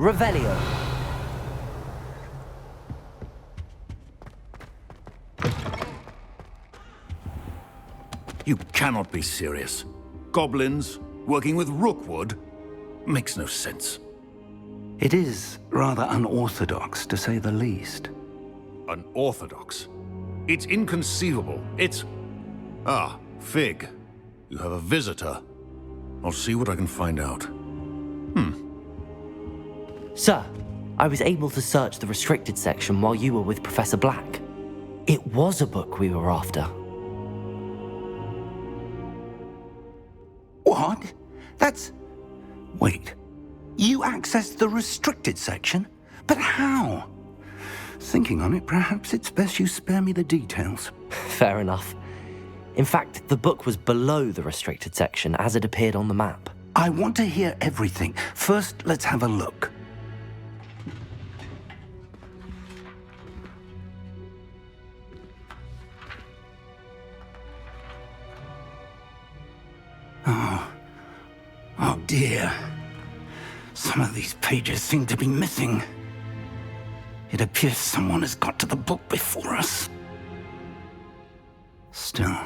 Revelio. You cannot be serious. Goblins working with Rookwood? Makes no sense. It is rather unorthodox, to say the least. Unorthodox? It's inconceivable. It's... Ah, Fig. You have a visitor. I'll see what I can find out. Sir, I was able to search the restricted section while you were with Professor Black. It was a book we were after. What? That's... Wait. You accessed the restricted section? But how? Thinking on it, perhaps it's best you spare me the details. Fair enough. In fact, the book was below the restricted section as it appeared on the map. I want to hear everything. First, let's have a look. Oh dear. Some of these pages seem to be missing. It appears someone has got to the book before us. Still,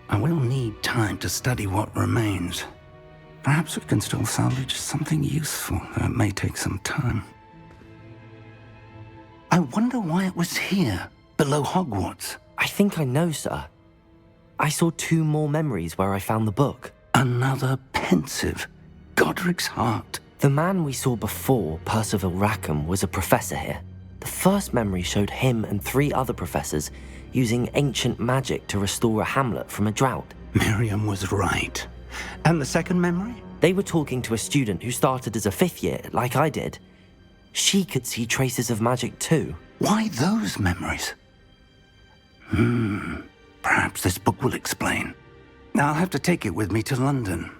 I will need time to study what remains. Perhaps we can still salvage something useful, though it may take some time. I wonder why it was here, below Hogwarts. I think I know, sir. I saw 2 more memories where I found the book. Another pensive. Godric's heart. The man we saw before, Percival Rackham, was a professor here. The first memory showed him and 3 other professors using ancient magic to restore a hamlet from a drought. Miriam was right. And the second memory? They were talking to a student who started as a 5th year, like I did. She could see traces of magic too. Why those memories? Perhaps this book will explain. I'll have to take it with me to London.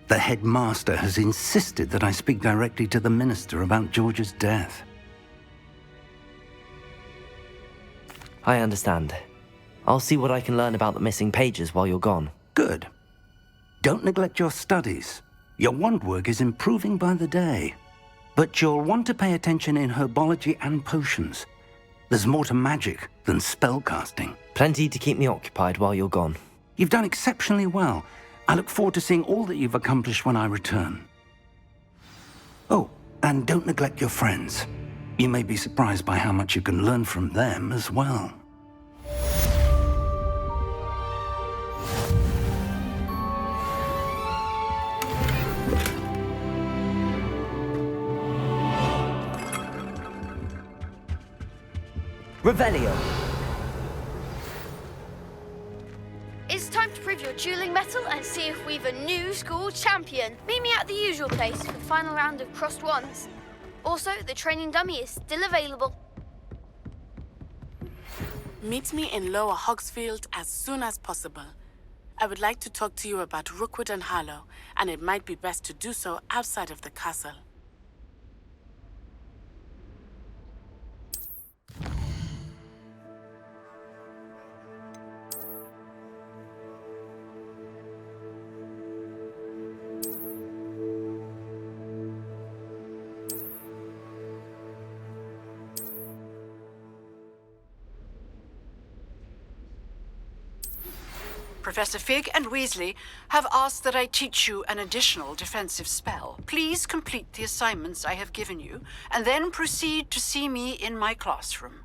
The headmaster has insisted that I speak directly to the minister about George's death. I understand. I'll see what I can learn about the missing pages while you're gone. Good. Don't neglect your studies. Your wand work is improving by the day. But you'll want to pay attention in herbology and potions. There's more to magic than spellcasting. Plenty to keep me occupied while you're gone. You've done exceptionally well. I look forward to seeing all that you've accomplished when I return. Oh, and don't neglect your friends. You may be surprised by how much you can learn from them as well. Revelio. It's time to prove your dueling mettle and see if we've a new school champion. Meet me at the usual place for the final round of crossed wands. Also, the training dummy is still available. Meet me in Lower Hogsfield as soon as possible. I would like to talk to you about Rookwood and Harlow, and it might be best to do so outside of the castle. Professor Fig and Weasley have asked that I teach you an additional defensive spell. Please complete the assignments I have given you, and then proceed to see me in my classroom.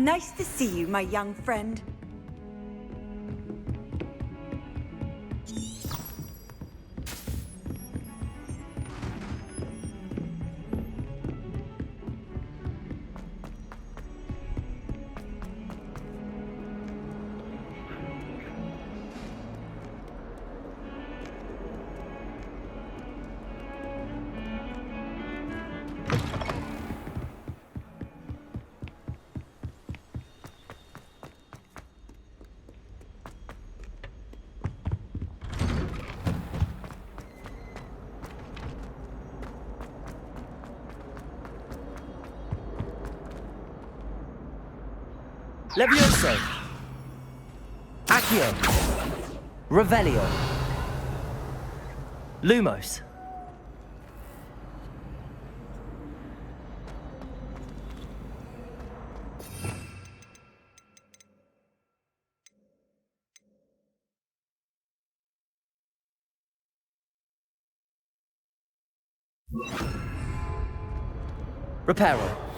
Nice to see you, my young friend. Levioso! Accio! Revelio! Lumos! Reparo!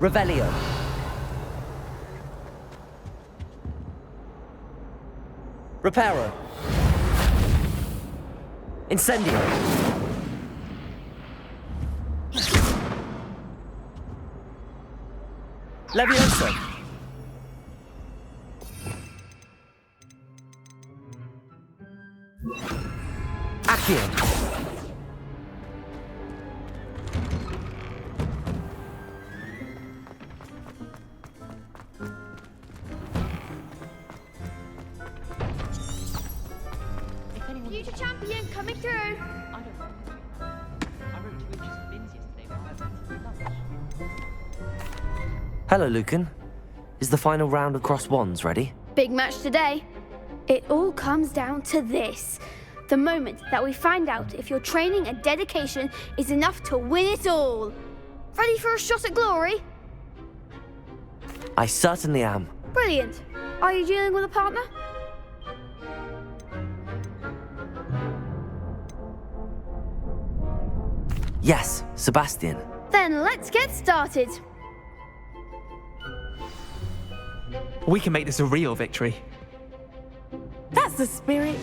Revelio. Reparo. Incendio. Levioso. Accio. Future champion coming through. I don't know. I wrote 2 inches of bins yesterday when I went to lunch. Hello, Lucan. Is the final round of Cross Wands ready? Big match today. It all comes down to this. The moment that we find out if your training and dedication is enough to win it all. Ready for a shot at glory? I certainly am. Brilliant. Are you dealing with a partner? Yes, Sebastian. Then let's get started. We can make this a real victory. That's the spirit.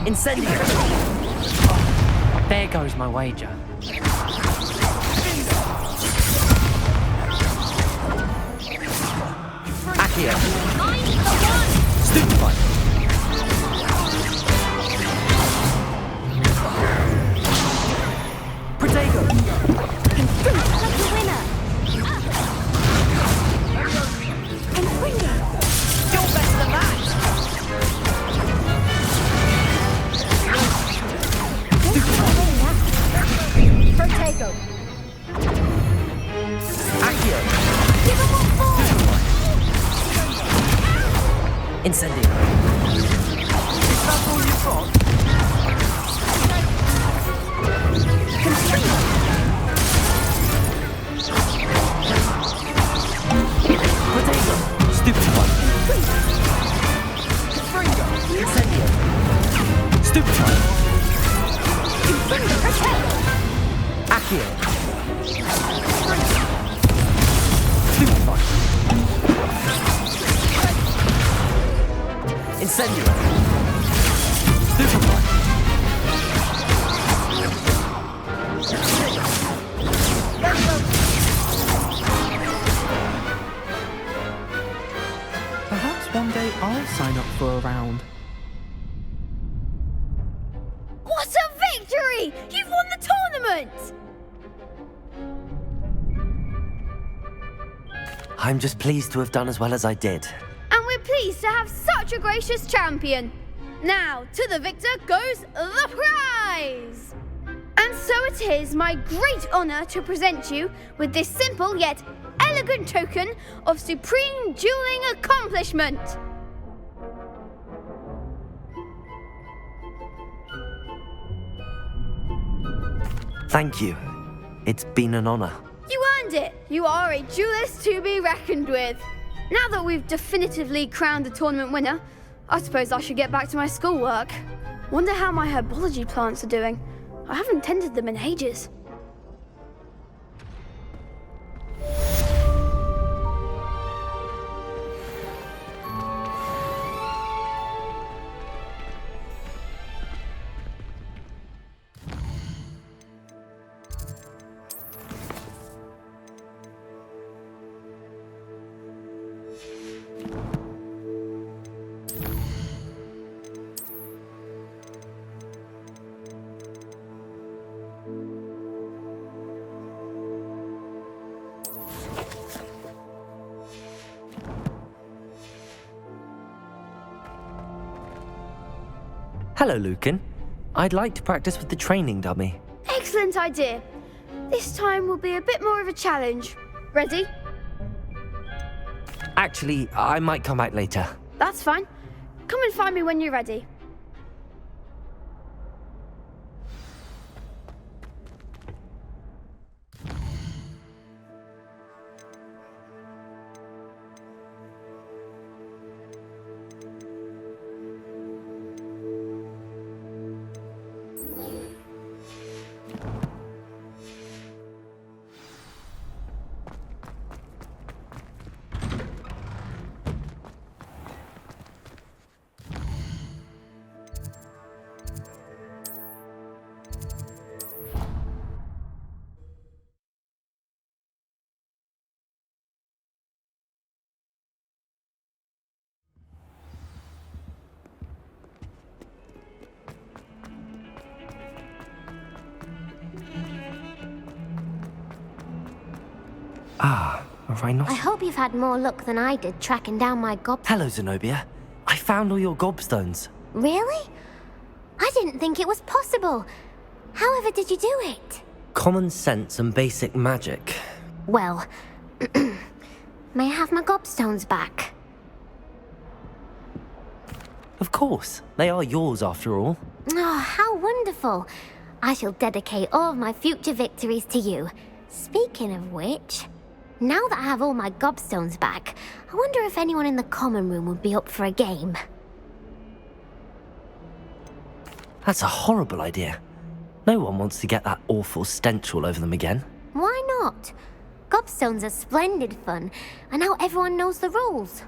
Incendio! There goes my wager. Accio! Stupefy! Protego! That's the winner. You're better than that! Protego. Accio! Give him one more. Incendio! Is that all you've got? Protego! Stupefy! Incendio! Stupefy! Accio! Stupefy! Incendio! Stupefy! Perhaps one day I'll sign up for a round. What a victory! You've won the tournament! I'm just pleased to have done as well as I did. And we're pleased to have such a gracious champion. Now, to the victor goes the prize! And so it is my great honour to present you with this simple yet elegant token of supreme dueling accomplishment. Thank you. It's been an honour. You earned it. You are a duelist to be reckoned with. Now that we've definitively crowned the tournament winner, I suppose I should get back to my schoolwork. Wonder how my herbology plants are doing. I haven't tended them in ages. Hello, Lucan. I'd like to practice with the training dummy. Excellent idea. This time will be a bit more of a challenge. Ready? Actually, I might come back later. That's fine. Come and find me when you're ready. Ah, a rhinoceros. I hope you've had more luck than I did tracking down my gob... Hello, Zenobia. I found all your gobstones. Really? I didn't think it was possible. However did you do it? Common sense and basic magic. Well, may I have my gobstones back? Of course. They are yours after all. Oh, how wonderful. I shall dedicate all of my future victories to you. Speaking of which, now that I have all my gobstones back, I wonder if anyone in the common room would be up for a game. That's a horrible idea. No one wants to get that awful stench all over them again. Why not? Gobstones are splendid fun, and now everyone knows the rules.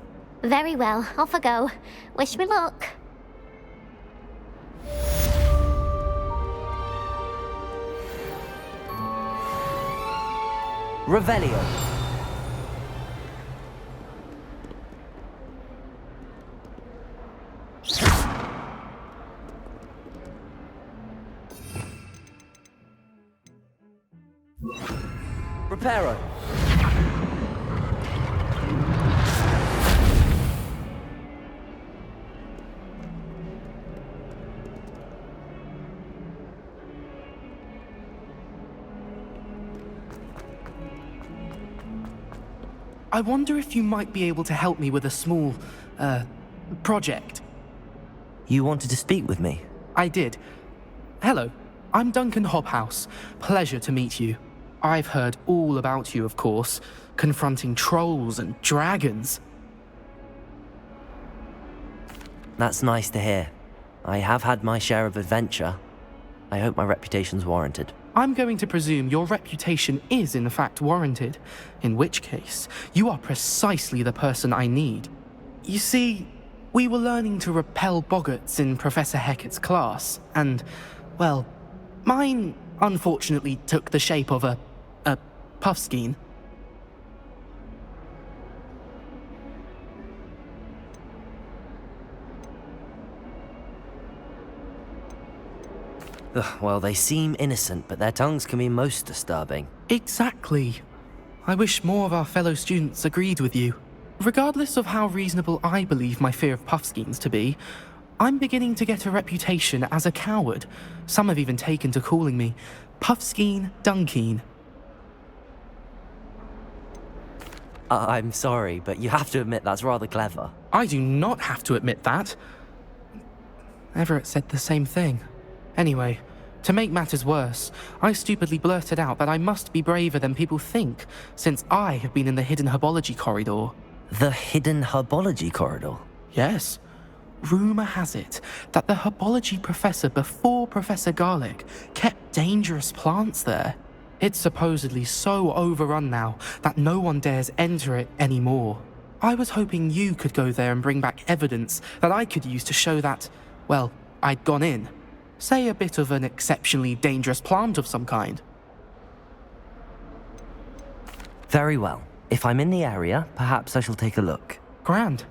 Very well, off I go. Wish me luck. Revelio. Reparo. I wonder if you might be able to help me with a small, project. You wanted to speak with me? I did. Hello, I'm Duncan Hobhouse. Pleasure to meet you. I've heard all about you, of course, confronting trolls and dragons. That's nice to hear. I have had my share of adventure. I hope my reputation's warranted. I'm going to presume your reputation is in fact warranted, in which case, you are precisely the person I need. You see, we were learning to repel boggarts in Professor Hecat's class, and, well, mine unfortunately took the shape of a puffskein. Ugh, well, they seem innocent, but their tongues can be most disturbing. Exactly. I wish more of our fellow students agreed with you. Regardless of how reasonable I believe my fear of Puffskeins to be, I'm beginning to get a reputation as a coward. Some have even taken to calling me Puffskeen Dunkeen. I'm sorry, but you have to admit that's rather clever. I do not have to admit that. Everett said the same thing. Anyway, to make matters worse, I stupidly blurted out that I must be braver than people think, since I have been in the hidden herbology corridor. The hidden herbology corridor? Yes. Rumour has it that the herbology professor before Professor Garlic kept dangerous plants there. It's supposedly so overrun now that no one dares enter it anymore. I was hoping you could go there and bring back evidence that I could use to show that, well, I'd gone in. Say a bit of an exceptionally dangerous plant of some kind. Very well. If I'm in the area, perhaps I shall take a look. Grand.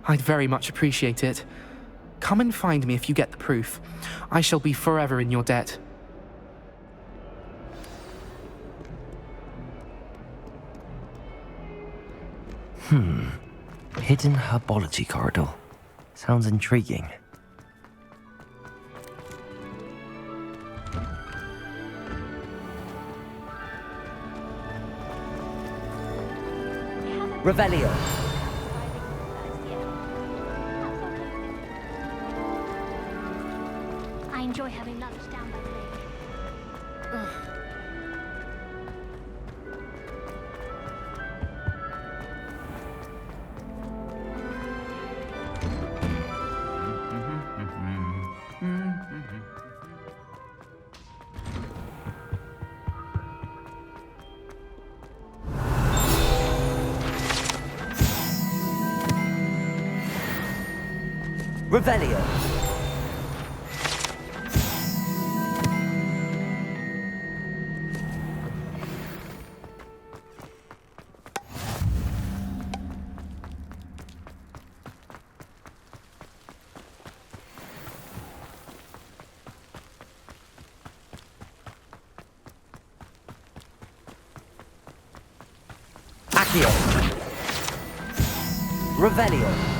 I'd very much appreciate it. Come and find me if you get the proof. I shall be forever in your debt. Hidden herbology corridor. Sounds intriguing. Revelio. I enjoy having lunch down by the lake. Revelio. Accio. Revelio.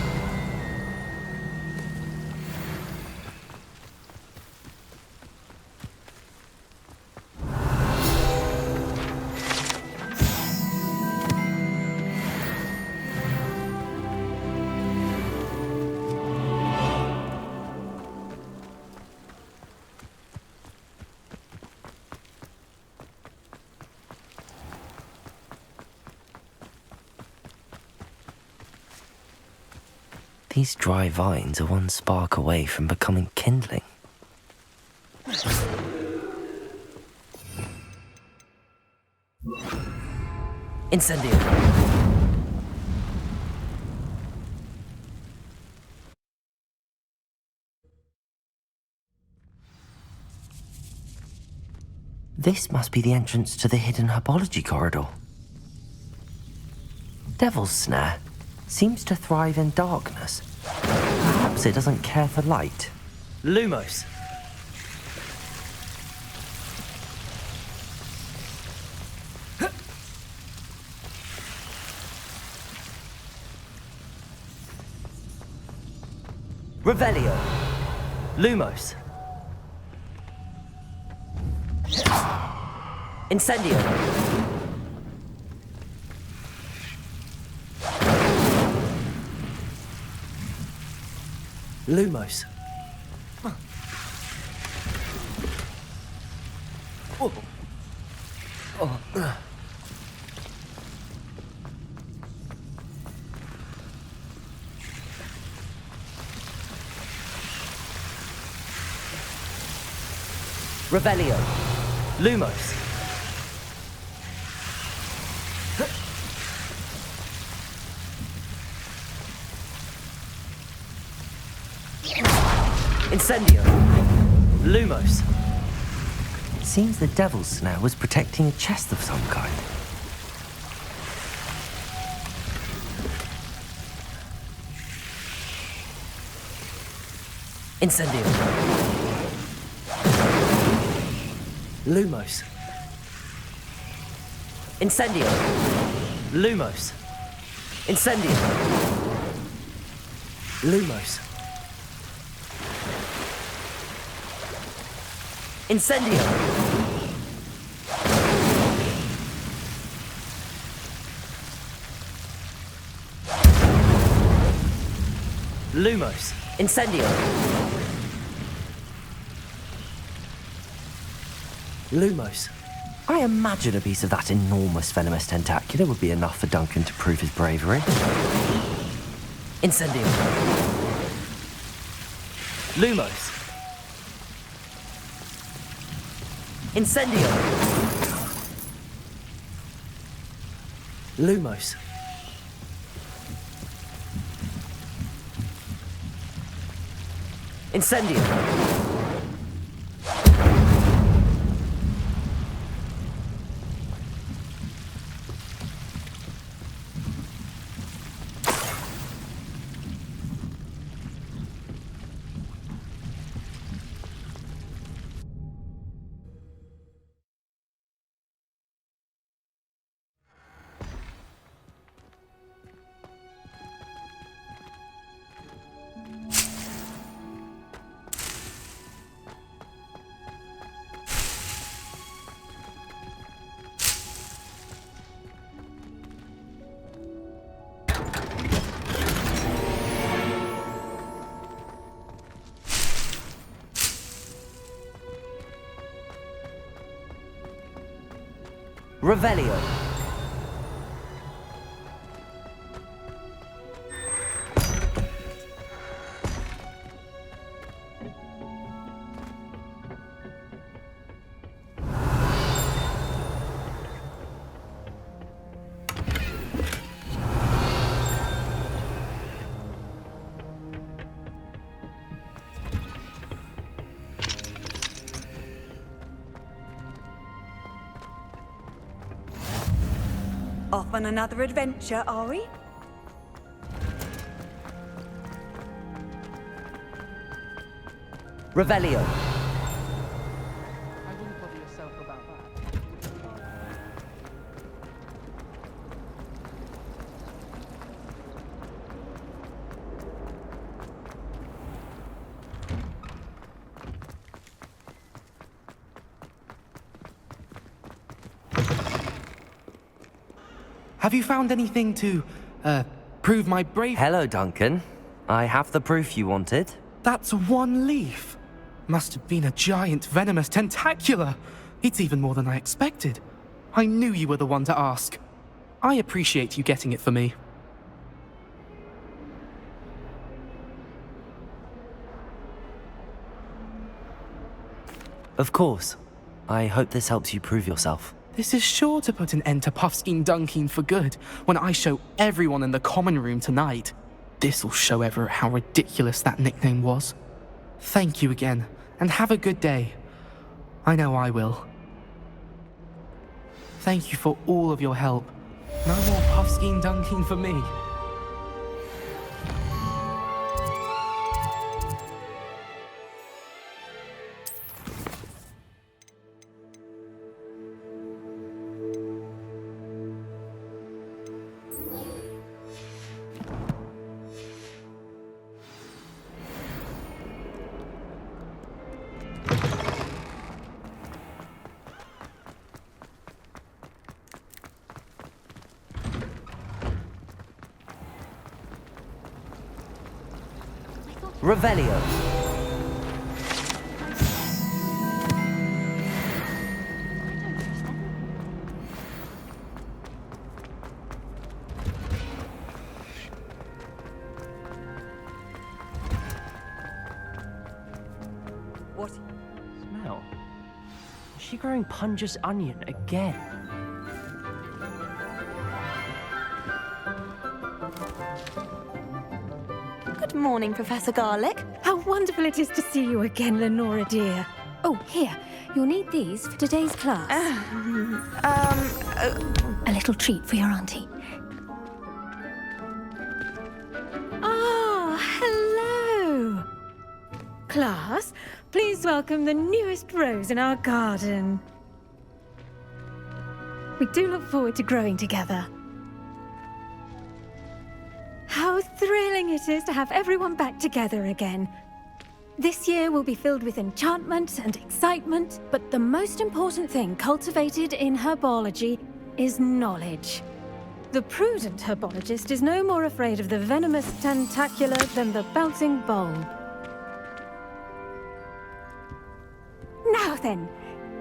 These dry vines are one spark away from becoming kindling. Incendio. This must be the entrance to the hidden herbology corridor. Devil's Snare seems to thrive in darkness. Perhaps it doesn't care for light. Lumos. Revelio. Lumos. Incendio. Lumos. Oh. Oh. Revelio. Lumos. Incendio. Lumos. It seems the Devil's Snare was protecting a chest of some kind. Incendio. Lumos. Incendio. Lumos. Incendio. Lumos. Incendio. Lumos. Incendio. Lumos. I imagine a piece of that enormous venomous tentacula would be enough for Duncan to prove his bravery. Incendio. Lumos. Incendio. Lumos. Incendio. Revelio. Off on another adventure, are we? Revelio. I wouldn't bother yourself about that. Have you found anything to, prove my bravery? Hello, Duncan. I have the proof you wanted. That's one leaf. Must have been a giant venomous tentacula. It's even more than I expected. I knew you were the one to ask. I appreciate you getting it for me. Of course. I hope this helps you prove yourself. This is sure to put an end to Puffskein Dunkin for good when I show everyone in the common room tonight. This'll show Everett how ridiculous that nickname was. Thank you again, and have a good day. I know I will. Thank you for all of your help. No more Puffskein Dunkin for me. Revelio. What? Smell. Is she growing Punja's onion again? Good morning, Professor Garlic. How wonderful it is to see you again, Lenora dear. Oh, here. You'll need these for today's class. A little treat for your auntie. Ah, hello. Class, please welcome the newest rose in our garden. We do look forward to growing together. thrilling it is to have everyone back together again. This year will be filled with enchantment and excitement, but the most important thing cultivated in herbology is knowledge. The prudent herbologist is no more afraid of the venomous tentacula than the bouncing bulb. Now then,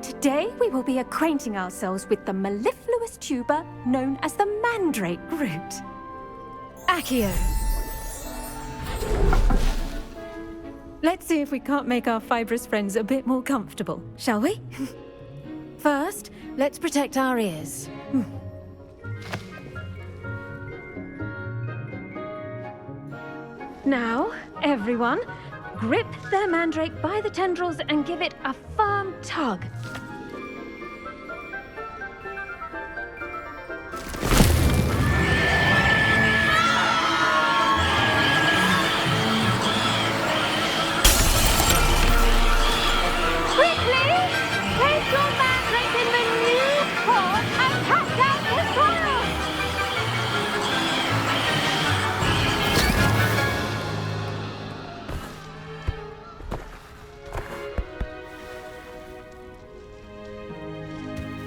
today we will be acquainting ourselves with the mellifluous tuber known as the mandrake root. Accio. Let's see if we can't make our fibrous friends a bit more comfortable, shall we? First, let's protect our ears. Now, everyone, grip their mandrake by the tendrils and give it a firm tug.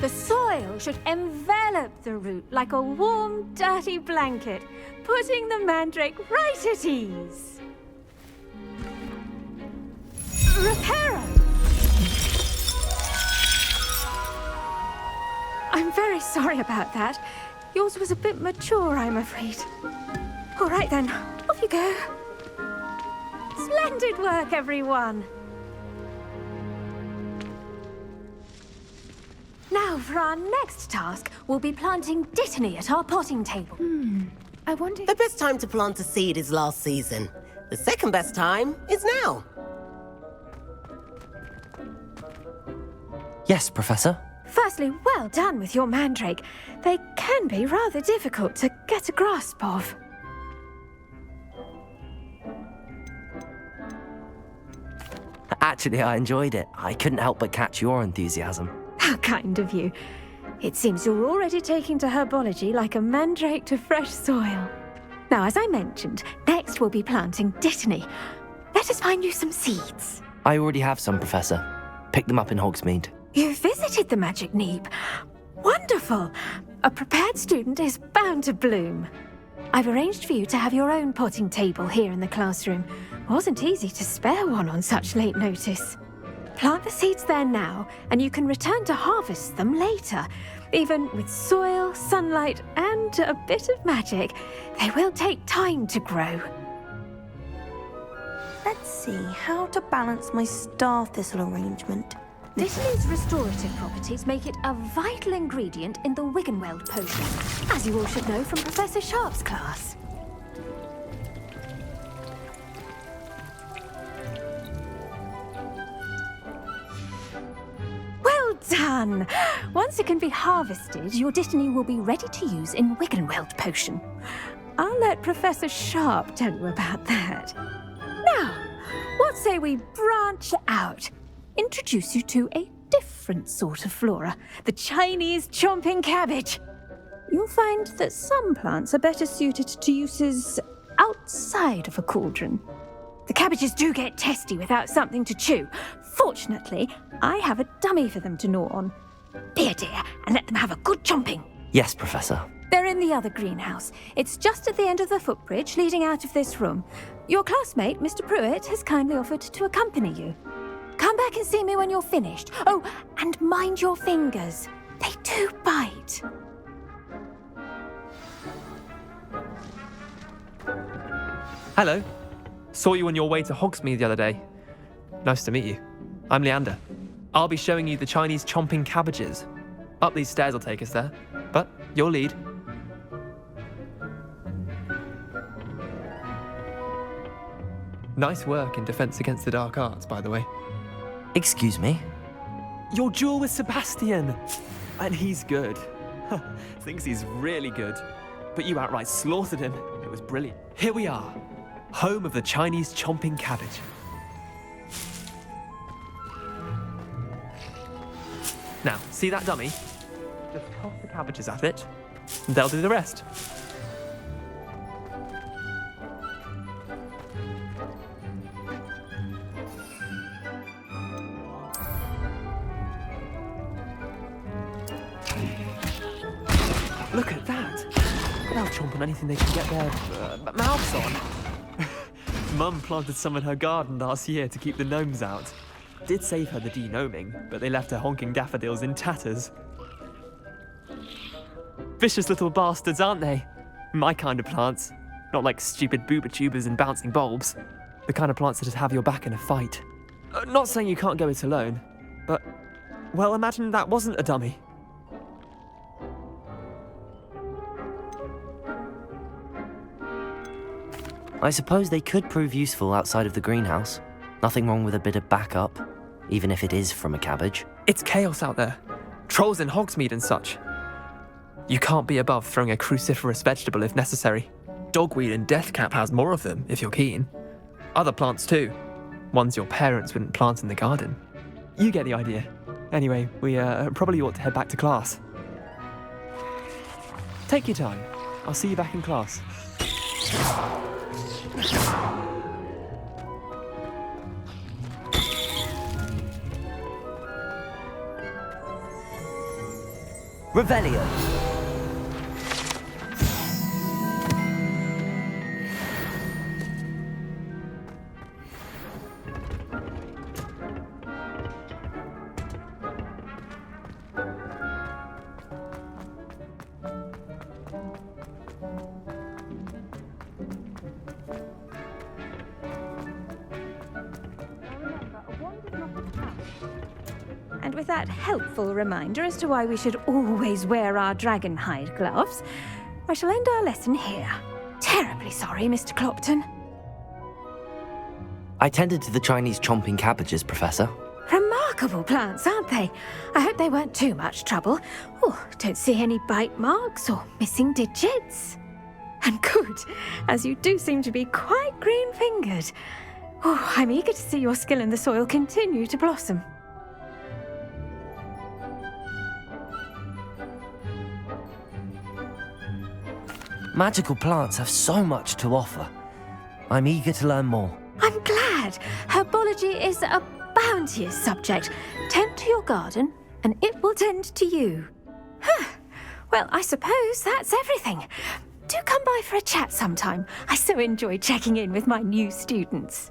The soil should envelop the root like a warm, dirty blanket, putting the mandrake right at ease. Reparo! I'm very sorry about that. Yours was a bit mature, I'm afraid. All right then, off you go. Splendid work, everyone. Now, for our next task, we'll be planting Dittany at our potting table. I wonder... The best time to plant a seed is last season. The second best time is now. Yes, Professor. Firstly, well done with your mandrake. They can be rather difficult to get a grasp of. Actually, I enjoyed it. I couldn't help but catch your enthusiasm. How kind of you. It seems you're already taking to herbology like a mandrake to fresh soil. Now, as I mentioned, next we'll be planting Dittany. Let us find you some seeds. I already have some, Professor. Picked them up in Hogsmeade. You visited the Magic Neep. Wonderful. A prepared student is bound to bloom. I've arranged for you to have your own potting table here in the classroom. Wasn't easy to spare one on such late notice. Plant the seeds there now, and you can return to harvest them later. Even with soil, sunlight, and a bit of magic, they will take time to grow. Let's see how to balance my star thistle arrangement. Dittany's restorative properties make it a vital ingredient in the Wiggenweld potion, as you all should know from Professor Sharp's class. Well done! Once it can be harvested, your Dittany will be ready to use in Wiggenweld potion. I'll let Professor Sharp tell you about that. Now, what say we branch out? Introduce you to a different sort of flora, the Chinese chomping cabbage. You'll find that some plants are better suited to uses outside of a cauldron. The cabbages do get testy without something to chew. Fortunately, I have a dummy for them to gnaw on. Be a dear and let them have a good chomping. Yes, Professor. They're in the other greenhouse. It's just at the end of the footbridge leading out of this room. Your classmate, Mr. Pruitt, has kindly offered to accompany you. Come back and see me when you're finished. Oh, and mind your fingers. They do bite. Hello. Saw you on your way to Hogsmeade the other day. Nice to meet you. I'm Leander. I'll be showing you the Chinese chomping cabbages. Up these stairs will take us there, but you'll lead. Nice work in Defense Against the Dark Arts, by the way. Excuse me? Your duel with Sebastian! And he's good. Thinks he's really good. But you outright slaughtered him. It was brilliant. Here we are, home of the Chinese chomping cabbage. Now, see that dummy? Just toss the cabbages at it, and they'll do the rest. Look at that. They'll chomp on anything they can get their mouths on. Mum planted some in her garden last year to keep the gnomes out. Did save her the de-gnoming, but they left her honking daffodils in tatters. Vicious little bastards, aren't they? My kind of plants. Not like stupid booba tubers and bouncing bulbs. The kind of plants that just have your back in a fight. Not saying you can't go it alone, but, well, imagine that wasn't a dummy. I suppose they could prove useful outside of the greenhouse. Nothing wrong with a bit of backup, even if it is from a cabbage. It's chaos out there. Trolls in Hogsmeade and such. You can't be above throwing a cruciferous vegetable if necessary. Dogweed and deathcap has more of them, if you're keen. Other plants too. Ones your parents wouldn't plant in the garden. You get the idea. Anyway, we probably ought to head back to class. Take your time. I'll see you back in class. Revelio. And with that helpful reminder as to why we should always wear our dragonhide gloves, I shall end our lesson here. Terribly sorry, Mr. Clopton. I tended to the Chinese chomping cabbages, Professor. Remarkable plants, aren't they? I hope they weren't too much trouble. Oh, don't see any bite marks or missing digits. And good, as you do seem to be quite green-fingered. Oh, I'm eager to see your skill in the soil continue to blossom. Magical plants have so much to offer. I'm eager to learn more. I'm glad. Herbology is a bounteous subject. Tend to your garden, and it will tend to you. Huh. Well, I suppose that's everything. Do come by for a chat sometime. I so enjoy checking in with my new students.